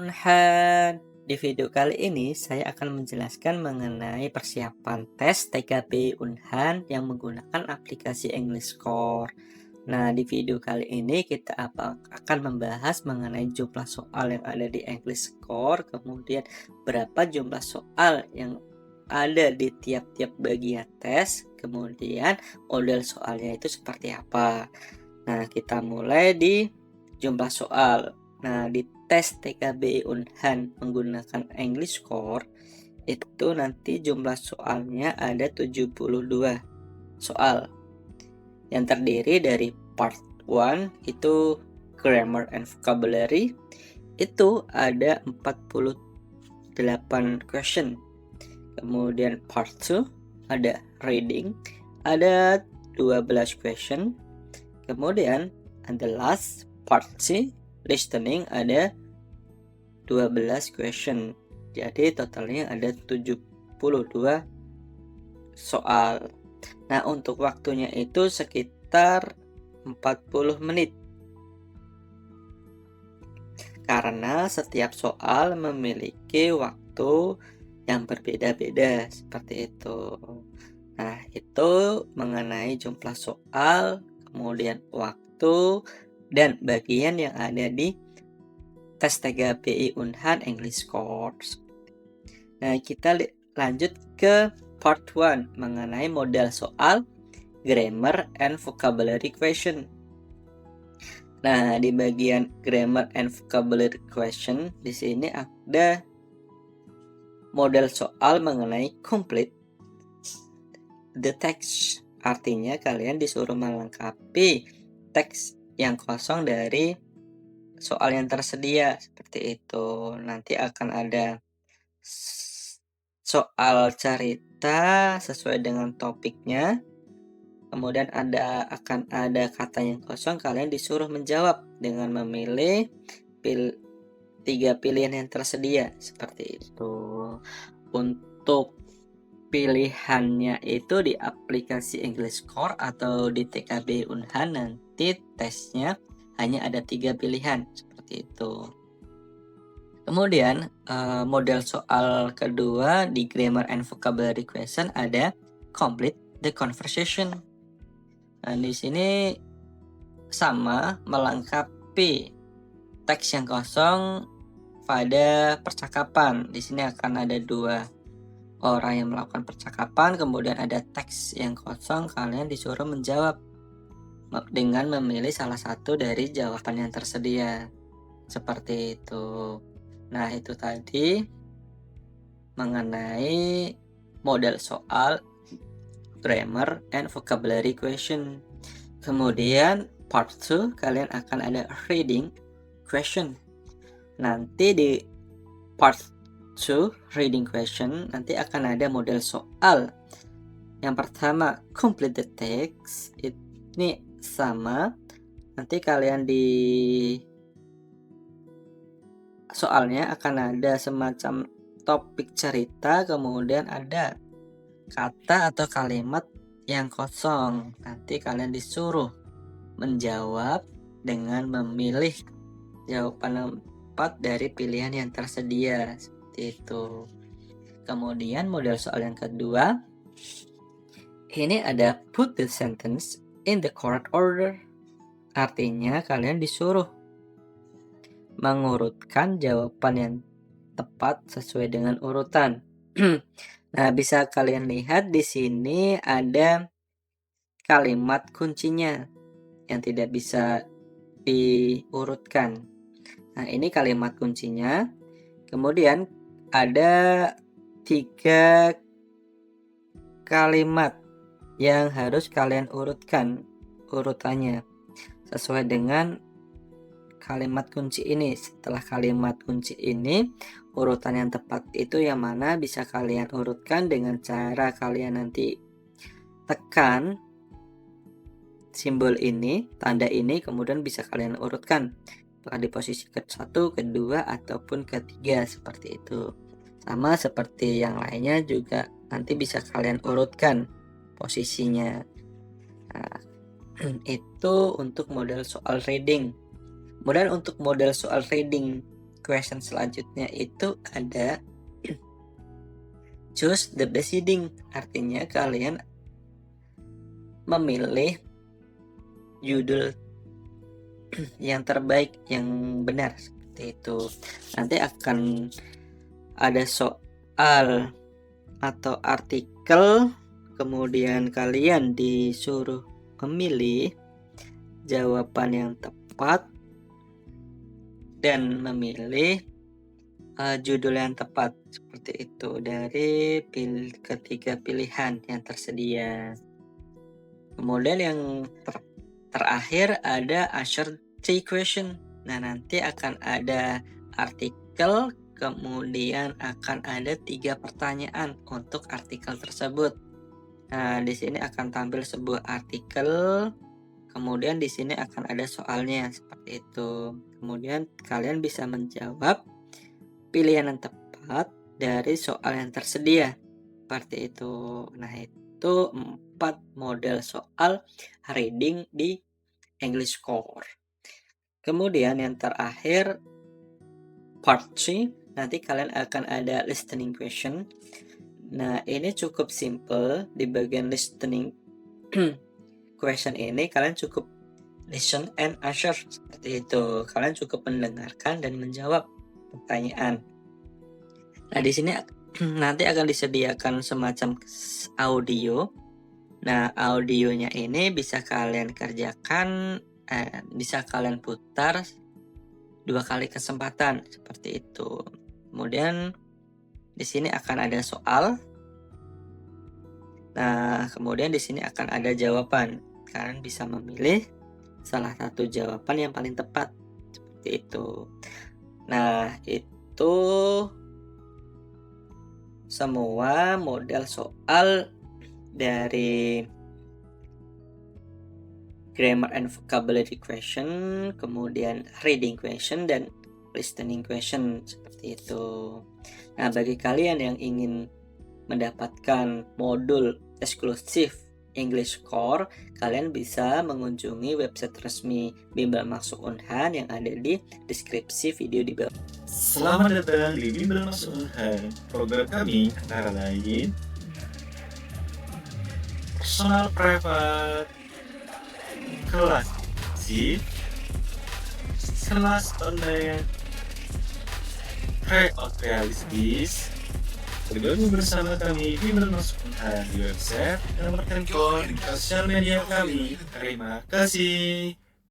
Unhan. Di video kali ini saya akan menjelaskan mengenai persiapan tes TKB Unhan yang menggunakan aplikasi English Core. Nah, di video kali ini kita akan membahas mengenai jumlah soal yang ada di English Core, kemudian berapa jumlah soal yang ada di tiap-tiap bagian tes, kemudian model soalnya itu seperti apa. Nah, kita mulai di jumlah soal. Nah, di tes TKB Unhan menggunakan English Core itu nanti jumlah soalnya ada 72 soal yang terdiri dari part 1 itu grammar and vocabulary, itu ada 48 question. Kemudian part 2 ada reading, ada 12 question. Kemudian the last part C listening ada 12 question. Jadi totalnya ada 72 soal. Nah, untuk waktunya itu sekitar 40 menit. Karena setiap soal memiliki waktu yang berbeda-beda seperti itu. Nah, itu mengenai jumlah soal, kemudian waktu, dan bagian yang ada di tes TKBI Unhan English Course. Nah, kita lanjut ke part 1 mengenai model soal grammar and vocabulary question. Nah, di bagian grammar and vocabulary question di sini ada model soal mengenai complete the text. Artinya kalian disuruh melengkapi teks yang kosong dari soal yang tersedia seperti itu. Nanti akan ada soal cerita sesuai dengan topiknya. Kemudian akan ada kata yang kosong, kalian disuruh menjawab dengan memilih 3 pilihan yang tersedia seperti itu. Untuk pilihannya itu di aplikasi English Core atau di TKB Unhan, nanti tesnya hanya ada 3 pilihan seperti itu. Kemudian model soal kedua di grammar and vocabulary question ada complete the conversation. Nah, di sini sama melengkapi teks yang kosong pada percakapan. Di sini akan ada 2 orang yang melakukan percakapan, kemudian ada teks yang kosong, kalian disuruh menjawab dengan memilih salah satu dari jawaban yang tersedia. Seperti itu. Nah, itu tadi mengenai model soal grammar and vocabulary question. Kemudian part 2 kalian akan ada reading question. Nanti di part 2 reading question nanti akan ada model soal. Yang pertama complete the text, ini sama. Nanti kalian di soalnya akan ada semacam topik cerita, kemudian ada kata atau kalimat yang kosong. Nanti kalian disuruh menjawab dengan memilih jawaban yang tepat dari pilihan yang tersedia seperti itu. Kemudian model soal yang kedua, ini ada put the sentence in the correct order. Artinya kalian disuruh mengurutkan jawaban yang tepat sesuai dengan urutan. Nah, bisa kalian lihat di sini ada kalimat kuncinya yang tidak bisa diurutkan. Nah, ini kalimat kuncinya. Kemudian ada 3 kalimat yang harus kalian urutkan urutannya sesuai dengan kalimat kunci ini. Setelah kalimat kunci ini, urutan yang tepat itu yang mana bisa kalian urutkan dengan cara kalian nanti tekan simbol ini, tanda ini, kemudian bisa kalian urutkan apakah di posisi ke-1, kedua, ataupun ketiga seperti itu. Sama seperti yang lainnya juga nanti bisa kalian urutkan posisinya. Nah, itu untuk model soal reading. Kemudian untuk model soal reading question selanjutnya itu ada choose the best heading, artinya kalian memilih judul yang terbaik, yang benar, seperti itu. Nanti akan ada soal atau artikel, kemudian kalian disuruh memilih jawaban yang tepat dan memilih judul yang tepat, seperti itu, dari ketiga pilihan yang tersedia. Kemudian yang terakhir ada answer 3 question. Nah, nanti akan ada artikel, kemudian akan ada 3 pertanyaan untuk artikel tersebut. Nah, di sini akan tampil sebuah artikel, kemudian di sini akan ada soalnya, seperti itu. Kemudian kalian bisa menjawab pilihan yang tepat dari soal yang tersedia, seperti itu. Nah, itu 4 model soal reading di English Core. Kemudian yang terakhir part 3, nanti kalian akan ada listening question. Nah, ini cukup simple. Di bagian listening question ini kalian cukup listen and answer, seperti itu. Kalian cukup mendengarkan dan menjawab pertanyaan. Nah, di sini nanti akan disediakan semacam audio. Nah, audionya ini bisa kalian kerjakan, bisa kalian putar 2 kali kesempatan, seperti itu. Kemudian di sini akan ada soal. Nah, kemudian di sini akan ada jawaban. Kalian bisa memilih salah satu jawaban yang paling tepat, seperti itu. Nah, itu semua model soal dari grammar and vocabulary question, kemudian reading question, dan listening question, seperti itu. Nah, bagi kalian yang ingin mendapatkan modul eksklusif English Core, kalian bisa mengunjungi website resmi Bimbel Masuk Unhan yang ada di deskripsi video di bawah. Selamat datang di Bimbel Masuk Unhan. Program kami antara lain personal private, kelas intensif, kelas online, tryout realistis. Bergabung bersama kami Bimbel Masuk Unhan di website dan dapatkan di sosial media kami. Terima kasih.